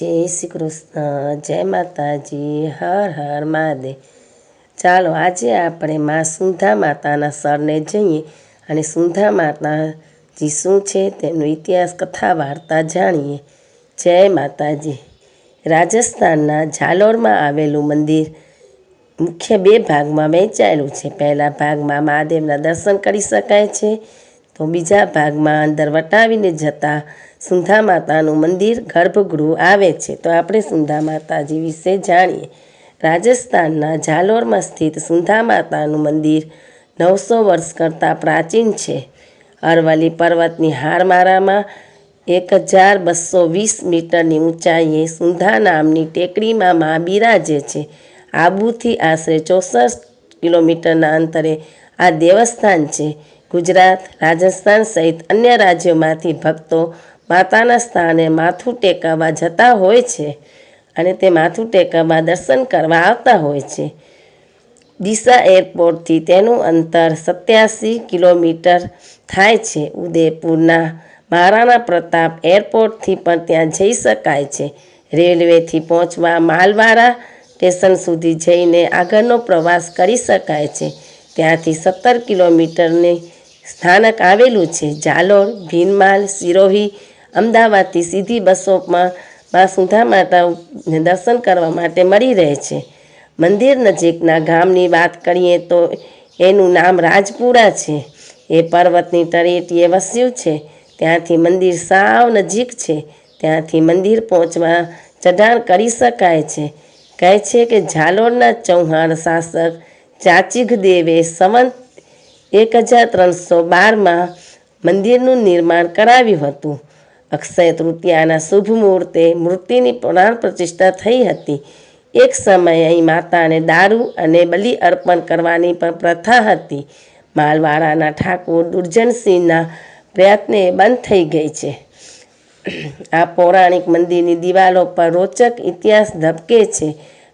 जय श्री कृष्ण जय माताजी हर हर महादेव। चालो आज આપણે માં સુંધા માતાના સરને જઈએ અને સુંધા માતાજી શું છે તેનો ઇતિહાસ કથા વાર્તા જાણીએ। જય માતાજી। રાજસ્થાનના જાલોરમાં આવેલું મંદિર મુખ્ય બે ભાગમાં વહેંચાયેલું છે। પહેલા ભાગમાં મહાદેવના દર્શન કરી શકાય છે તો બીજા ભાગમાં અંદર વટાવીને જતા સુંધા માતાનું મંદિર ગર્ભગૃહ આવે છે। તો આપણે સુંધા માતાજી વિશે જાણીએ। રાજસ્થાનના જાલોરમાં સ્થિત સુંધા માતાનું મંદિર 900 વર્ષ કરતાં પ્રાચીન છે। અરવલ્લી પર્વતની હારમાળામાં 1220 મીટરની ઊંચાઈએ સુંધા નામની ટેકરીમાં મા બિરાજે છે। આબુથી આશરે 64 કિલોમીટરના અંતરે આ દેવસ્થાન છે। ગુજરાત, રાજસ્થાન સહિત અન્ય રાજ્યોમાંથી ભક્તો માતાના સ્થાને માથું ટેકવવા જતા હોય છે અને તે માથું ટેકવવા દર્શન કરવા આવતા હોય છે। ડીસા એરપોર્ટથી તેનું અંતર 87 કિલોમીટર થાય છે। ઉદયપુરના મહારાણા પ્રતાપ એરપોર્ટથી પણ ત્યાં જઈ શકાય છે। રેલવેથી પહોંચવા માલવાડા સ્ટેશન સુધી જઈને આગળનો પ્રવાસ કરી શકાય છે। ત્યાંથી 17 કિલોમીટરની સ્થાનક આવેલું છે। જાલોર, ભીનમાલ, સિરોહી, અમદાવાદથી સીધી બસોમાં મા સુંધા માતાને દર્શન કરવા માટે મળી રહે છે। મંદિર નજીકના ગામની વાત કરીએ તો એનું નામ રાજપુરા છે। એ પર્વતની તળેટીએ વસ્યું છે। ત્યાંથી મંદિર સાવ નજીક છે। ત્યાંથી મંદિર પહોંચવા ચઢાણ કરી શકાય છે। કહે છે કે જાલોરના ચૌહાણ શાસક ચાચીગદેવે સંવત 1312માં મંદિરનું નિર્માણ કરાવ્યું હતું। અક્ષય તૃતીયાના શુભ મુહૂર્તે મૂર્તિની પ્રાણ પ્રતિષ્ઠા થઈ હતી। એક સમયે અહીં માતાને દારૂ અને બલિ અર્પણ કરવાની પણ પ્રથા હતી। માલવાડાના ઠાકોર દુર્જનસિંહના પ્રયત્ને બંધ થઈ ગઈ છે। આ પૌરાણિક મંદિરની દિવાલો પર રોચક ઇતિહાસ ધબકે છે।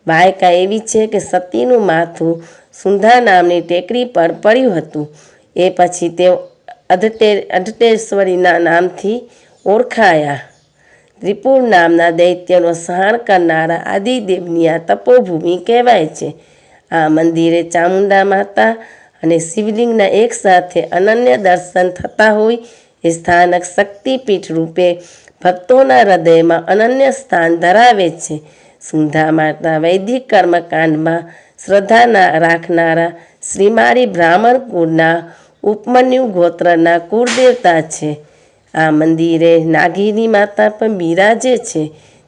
વાયકા એવી છે કે સતીનું માથું સુંધા નામની ટેકરી પર પડ્યું હતું। એ પછી તેઓ અઢટેશ્વરીના નામથી ઓળખાયા। ત્રિપુર નામના દૈત્યનો સંહાર કરનારા આદિદેવની આ તપોભૂમિ કહેવાય છે। આ મંદિરે ચામુંડા માતા અને શિવલિંગના એકસાથે અનન્ય દર્શન થતા હોય એ સ્થાનક શક્તિપીઠ રૂપે ભક્તોના હૃદયમાં અનન્ય સ્થાન ધરાવે છે। સુંધા માતા વૈદિક કર્મકાંડમાં શ્રદ્ધા રાખનારા શ્રીમાળી બ્રાહ્મણ કુળના ઉપમન્યુ ગોત્રના કુળદેવતા છે। આ મંદિરે નાગિની માતા પણ બિરાજે છે।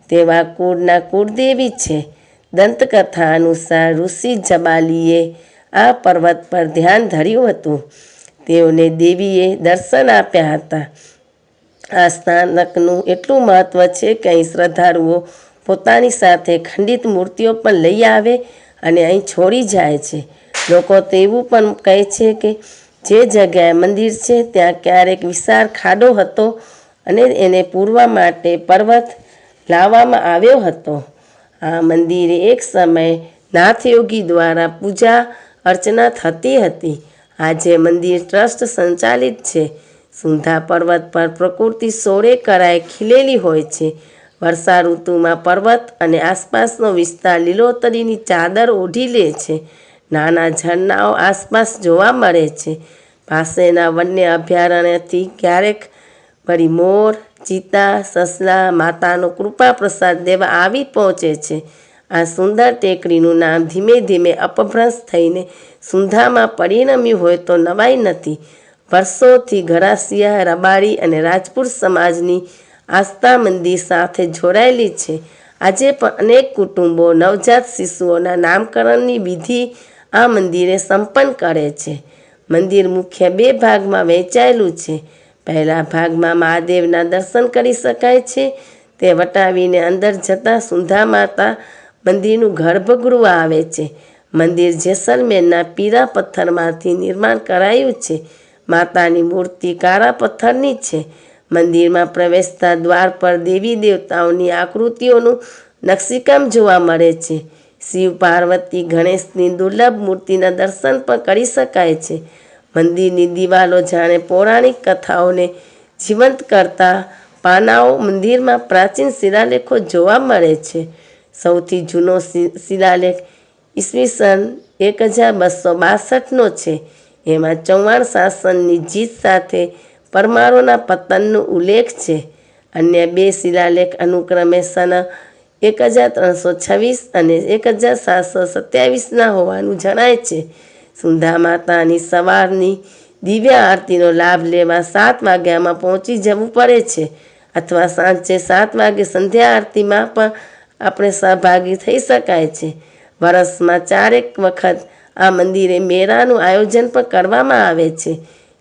તેવા કુળના કુળદેવી છે। દંતકથા અનુસાર ઋષિ જબાલીએ આ પર્વત પર ધ્યાન ધર્યું હતું। તેઓને દેવીએ દર્શન આપ્યા હતા। આ સ્થાનકનું એટલું મહત્ત્વ છે કે અહીં શ્રદ્ધાળુઓ પોતાની સાથે ખંડિત મૂર્તિઓ પણ લઈ આવે અને અહીં છોડી જાય છે। લોકો તો એવું પણ કહે છે કે જે જગ્યાએ મંદિર છે ત્યાં ક્યારેક વિશાળ ખાડો હતો અને એને પૂરવા માટે પર્વત લાવવામાં આવ્યો હતો। આ મંદિરે એક સમયે નાથયોગી દ્વારા પૂજા અર્ચના થતી હતી। આજે મંદિર ટ્રસ્ટ સંચાલિત છે। સુંધા પર્વત પર પ્રકૃતિ સોળે કળાએ ખીલેલી હોય છે। વર્ષા ઋતુમાં પર્વત અને આસપાસનો વિસ્તાર લીલોતરીની ચાદર ઓઢી લે છે। નાના ઝરણાઓ આસપાસ જોવા મળે છે। પાસેના વન્ય અભયારણ્યથી ક્યારેક વળી મોર, ચિત્તા, સસલા માતાનો કૃપા પ્રસાદ દેવા આવી પહોંચે છે। આ સુંદર ટેકરીનું નામ ધીમે ધીમે અપભ્રંશ થઈને સુંધામાં પરિણમ્યું હોય તો નવાઈ નથી। વર્ષોથી ગરાસિયા, રબારી અને રાજપૂત સમાજની આસ્થા મંદિર સાથે જોડાયેલી છે। આજે પણ અનેક કુટુંબો નવજાત શિશુઓના નામકરણની વિધિ આ મંદિરે સંપન્ન કરે છે। મંદિર મુખ્ય બે ભાગમાં વહેંચાયેલું છે। પહેલા ભાગમાં મહાદેવના દર્શન કરી શકાય છે। તે વટાવીને અંદર જતાં સુંધા માતા મંદિરનું ગર્ભગૃહ આવે છે। મંદિર જેસલમેરના પીળા પથ્થરમાંથી નિર્માણ કરાયું છે। માતાની મૂર્તિ કાળા પથ્થરની છે। મંદિરમાં પ્રવેશતા દ્વાર પર દેવી દેવતાઓની આકૃતિઓનું નકશીકામ જોવા મળે છે। શિવ, પાર્વતી, ગણેશની દુર્લભ મૂર્તિના દર્શન પણ કરી શકાય છે। મંદિરની દિવાલો જાણે પૌરાણિક કથાઓને જીવંત કરતા પાનાઓ મંદિરમાં પ્રાચીન શિલાલેખો જોવા મળે છે. સૌથી જૂનો શિલાલેખ ઈસવીસન 1262નો છે. એમાં ચૌહાણ શાસનની જીત સાથે પરમારોના પતનનો ઉલ્લેખ છે. અન્ય 2 શિલાલેખ અનુક્રમે સન 1326 અને 1727ના હોવાનું જણાય છે. સુંધા માતાની સવારની દિવ્ય આરતીનો લાભ લેવા 7 વાગ્યામાં પહોંચી જવું પડે છે, અથવા સાંજે 7 વાગે સંધ્યા આરતીમાં પણ આપણે સહભાગી થઈ શકાય છે. વર્ષમાં 4 વખત આ મંદિરે મેળાનું આયોજન પણ કરવામાં આવે છે.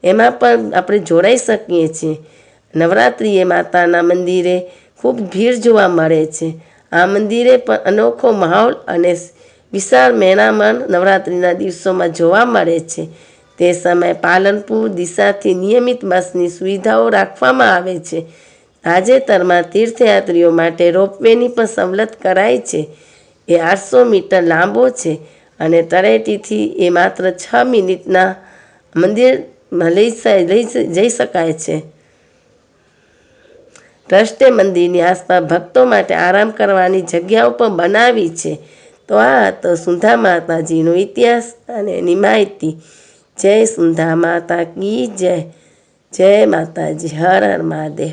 એમાં પણ આપણે જોડાઈ શકીએ છીએ. નવરાત્રિએ માતાના મંદિરે ખૂબ ભીડ જોવા મળે છે. આ મંદિરે પણ અનોખો માહોલ અને વિશાળ મેળામણ નવરાત્રિના દિવસોમાં જોવા મળે છે. તે સમયે પાલનપુર દિશાથી નિયમિત બસની સુવિધાઓ રાખવામાં આવે છે. તાજેતરમાં તીર્થયાત્રીઓ માટે રોપવેની પણ સવલત કરાઈ છે. એ 800 મીટર લાંબો છે અને તળેટીથી એ માત્ર 6 મિનિટના મંદિરમાં જઈ શકાય છે. ટ્રસ્ટે મંદિરની આસપાસ ભક્તો માટે આરામ કરવાની જગ્યાઓ પણ બનાવી છે. તો આ હતો સુંધા માતાજીનો ઇતિહાસ અને એની માહિતી. જય સુંધા માતા કી જય. જય માતાજી. હર હર મહાદેવ.